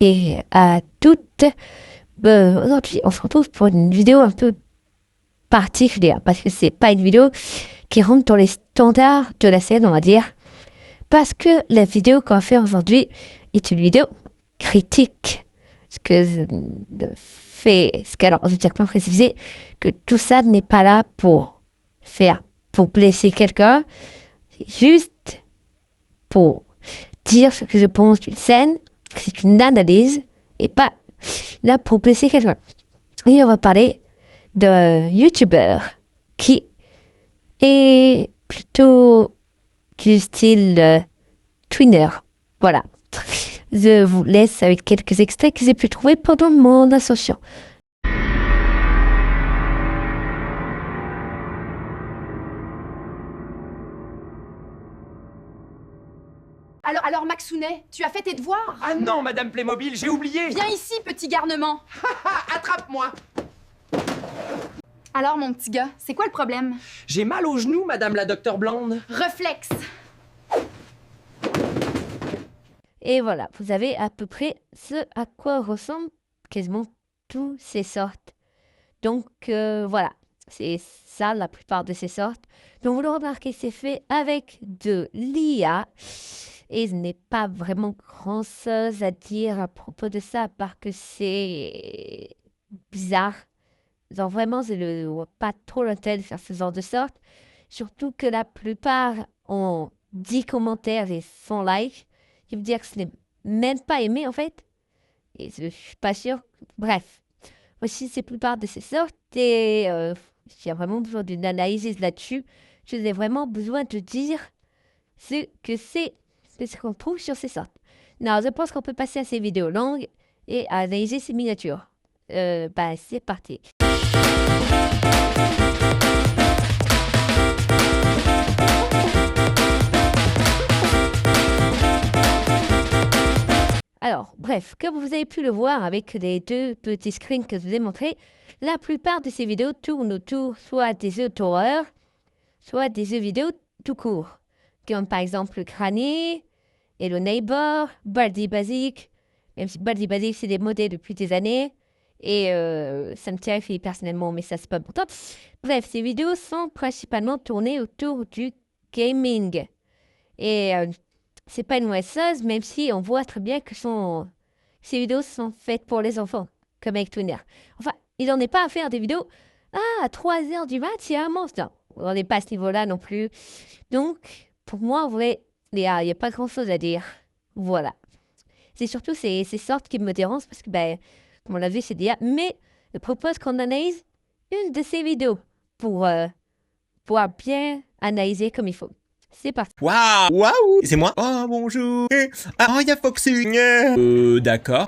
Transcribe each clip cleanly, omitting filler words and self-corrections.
Et à toutes, aujourd'hui on se retrouve pour une vidéo un peu particulière parce que c'est pas une vidéo qui rentre dans les standards de la scène, on va dire. Parce que la vidéo qu'on va faire aujourd'hui est une vidéo critique. Alors, je tiens à préciser que tout ça n'est pas là pour blesser quelqu'un, c'est juste pour dire ce que je pense d'une scène, que c'est une analyse, et pas là pour blesser quelqu'un. Et on va parler d'un YouTuber qui est plutôt du style twinner. Voilà. Je vous laisse avec quelques extraits que j'ai pu trouver pendant mon ascension. Alors Maxounet, tu as fait tes devoirs? Ah non, Madame Playmobil, j'ai oublié. Viens ici, petit garnement. Ah, attrape-moi. Alors mon petit gars, c'est quoi le problème? J'ai mal au genou, Madame la docteur blonde. Réflexe. Et voilà, vous avez à peu près ce à quoi ressemblent quasiment toutes ces sortes. Donc voilà, c'est ça la plupart de ces sortes. Donc vous le remarquez, c'est fait avec de l'IA. Et il n'est pas vraiment grand-chose à dire à propos de ça, à part que c'est bizarre. Genre vraiment, je ne vois pas trop l'intérêt de faire ce genre de sorte. Surtout que la plupart ont 10 commentaires et 100 likes. Je veux dire que ce n'est même pas aimé en fait. Et je suis pas sûre. Bref. Voici la plupart de ces sortes et j'ai vraiment besoin d'une analyse là-dessus. Je n'ai vraiment besoin de dire ce que c'est, ce qu'on trouve sur ces sortes. Non, je pense qu'on peut passer à ces vidéos longues et à analyser ces miniatures. C'est parti. Alors, bref, comme vous avez pu le voir avec les deux petits screens que je vous ai montrés, la plupart de ces vidéos tournent autour soit des jeux d'horreur, soit des jeux vidéo tout court, comme par exemple Granny, Hello Neighbor, Birdie Basic, même si Birdie Basic c'est démodé depuis des années, et ça me terrifie personnellement, mais ça c'est pas important. Bref, ces vidéos sont principalement tournées autour du gaming. Et c'est pas une mauvaise chose, même si on voit très bien que ces vidéos sont faites pour les enfants, comme avec Twinner. Enfin, il n'en est pas à faire des vidéos. Ah, à 3 heures du mat, il y a un monstre. Non, on n'est pas à ce niveau-là non plus. Donc, pour moi, en vrai, il n'y a pas grand-chose à dire. Voilà. C'est surtout ces sortes qui me dérangent parce que, comme on l'a vu, c'est déjà. Mais je propose qu'on analyse une de ces vidéos pour pouvoir bien analyser comme il faut. C'est parti. Waouh, waouh, c'est moi. Oh, bonjour. Ah, il y a Foxy. D'accord.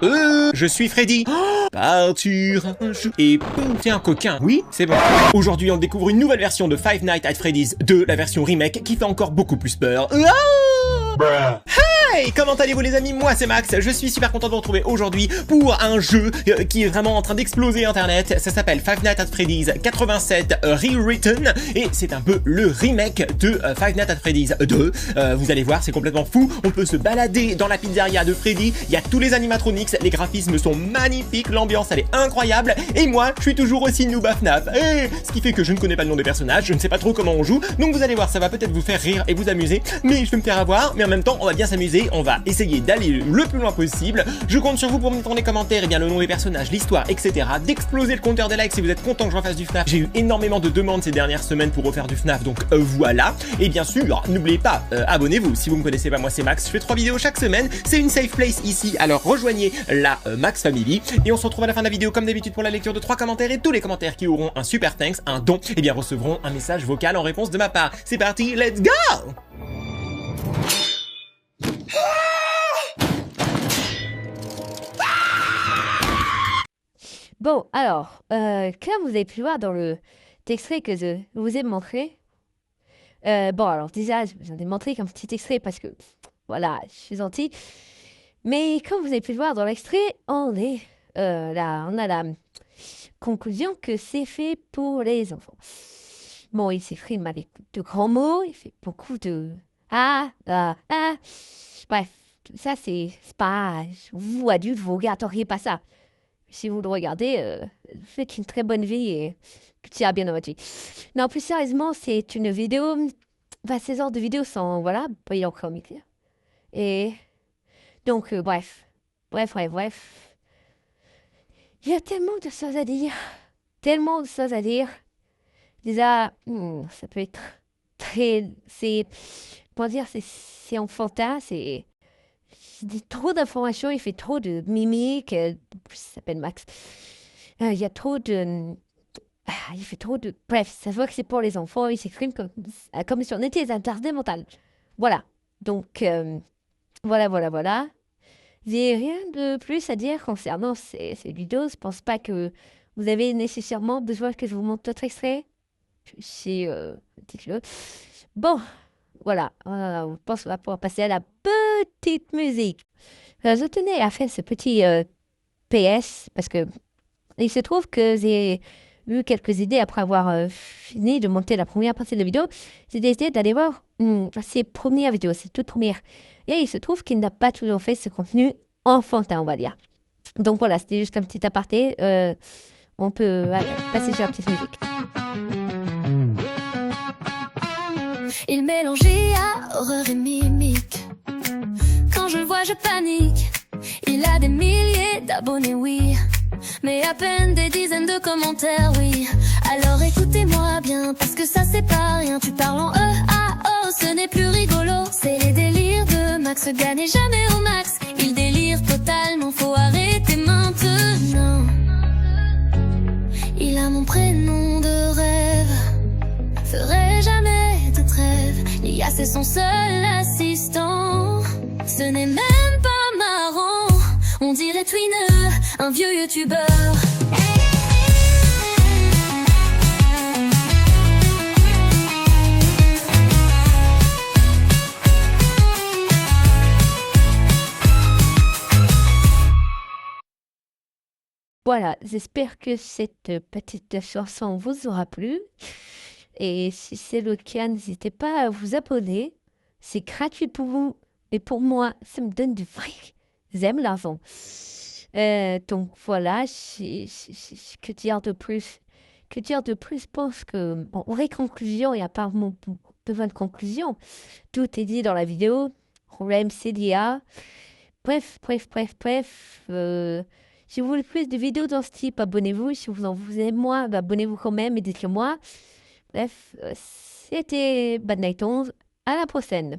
Je suis Freddy. Oh, partir un jour. Et boum, t'es un coquin. Oui, c'est bon. Aujourd'hui, on découvre une nouvelle version de Five Nights at Freddy's 2, la version remake, qui fait encore beaucoup plus peur. Ah. Hey, comment allez-vous les amis? Moi c'est Max, je suis super content de vous retrouver aujourd'hui pour un jeu qui est vraiment en train d'exploser internet. Ça s'appelle Five Nights at Freddy's 87 Rewritten et c'est un peu le remake de Five Nights at Freddy's 2. Vous allez voir, c'est complètement fou. On peut se balader dans la pizzeria de Freddy, il y a tous les animatronics, les graphismes sont magnifiques, l'ambiance elle est incroyable et moi je suis toujours aussi noob à FNAF. Ce qui fait que je ne connais pas le nom des personnages, je ne sais pas trop comment on joue, donc vous allez voir, ça va peut-être vous faire rire et vous amuser, mais je vais me faire avoir, mais en même temps on va bien s'amuser. On va essayer d'aller le plus loin possible. Je compte sur vous pour me mettre dans les commentaires le nom des personnages, l'histoire, etc. D'exploser le compteur des likes si vous êtes content que j'en fasse du FNAF. J'ai eu énormément de demandes ces dernières semaines pour refaire du FNAF, donc voilà. Et bien sûr, n'oubliez pas, abonnez-vous. Si vous me connaissez pas, moi c'est Max, je fais 3 vidéos chaque semaine. C'est une safe place ici, alors rejoignez la Max Family. Et on se retrouve à la fin de la vidéo comme d'habitude pour la lecture de 3 commentaires et tous les commentaires qui auront un super thanks, un don, recevront un message vocal en réponse de ma part. C'est parti, let's go! Bon, alors, comme vous avez pu voir dans le extrait que je vous ai montré, alors déjà, je vous en ai montré qu'un petit extrait parce que, voilà, je suis gentille. Mais comme vous avez pu le voir dans l'extrait, on a la conclusion que c'est fait pour les enfants. Bon, il s'exprime avec de grands mots, il fait beaucoup de bref, ça, c'est pas... Vous, adultes, vous regarderiez pas ça. Si vous le regardez, faites une très bonne vie et tout ira bien dans votre vie. Non, plus sérieusement, c'est une vidéo... Enfin, ces genres de vidéos sont, voilà, brillant comiques. Et donc, bref. Bref. Il y a tellement de choses à dire. Tellement de choses à dire. Déjà, ça peut être très... C'est... Comment dire, c'est enfantin, c'est... Il dit trop d'informations, il fait trop de mimiques. Il s'appelle Max. Il y a trop de... il fait trop de... Bref, ça se voit que c'est pour les enfants. Il s'exprime comme si on était des attardés mentaux. Voilà. Donc, voilà. J'ai rien de plus à dire concernant ces vidéos. Je pense pas que vous avez nécessairement besoin que je vous montre d'autres extraits. C'est ridiculeux. Bon, voilà. Je pense qu'on va pouvoir passer à la petite musique. Je tenais à faire ce petit PS parce que il se trouve que j'ai eu quelques idées après avoir fini de monter la première partie de la vidéo. J'ai décidé d'aller voir ses premières vidéos, ses toutes premières. Et il se trouve qu'il n'a pas toujours fait ce contenu enfantin, on va dire. Donc voilà, c'était juste un petit aparté. On peut passer sur la petite musique. Il mélange à horreur et mimique. Quand je le vois, je panique. Il a des milliers d'abonnés, oui, mais à peine des dizaines de commentaires, oui. Alors écoutez-moi bien, parce que ça c'est pas rien. Tu parles en E-A-O, ce n'est plus rigolo. C'est les délires de Max, gagne jamais au max. Il délire totalement, faut arrêter maintenant. Il a mon prénom de rêve, ferait jamais de trêve. L'IA c'est son seul assistant. Ce n'est même pas marrant, on dirait Twinner, un vieux youtubeur. Voilà, j'espère que cette petite chanson vous aura plu. Et si c'est le cas, n'hésitez pas à vous abonner. C'est gratuit pour vous. Et pour moi, ça me donne du vrai. J'aime l'argent. Donc voilà, que dire de plus? Que dire de plus? Je pense que, bon, en conclusion, il n'y a pas vraiment besoin de conclusion. Tout est dit dans la vidéo. Problème, c'est l'IA. Bref. Si vous voulez plus de vidéos dans ce type, abonnez-vous. Si vous en voulez moins, abonnez-vous quand même et dites-le moi. Bref, c'était Bad Night 11. À la prochaine.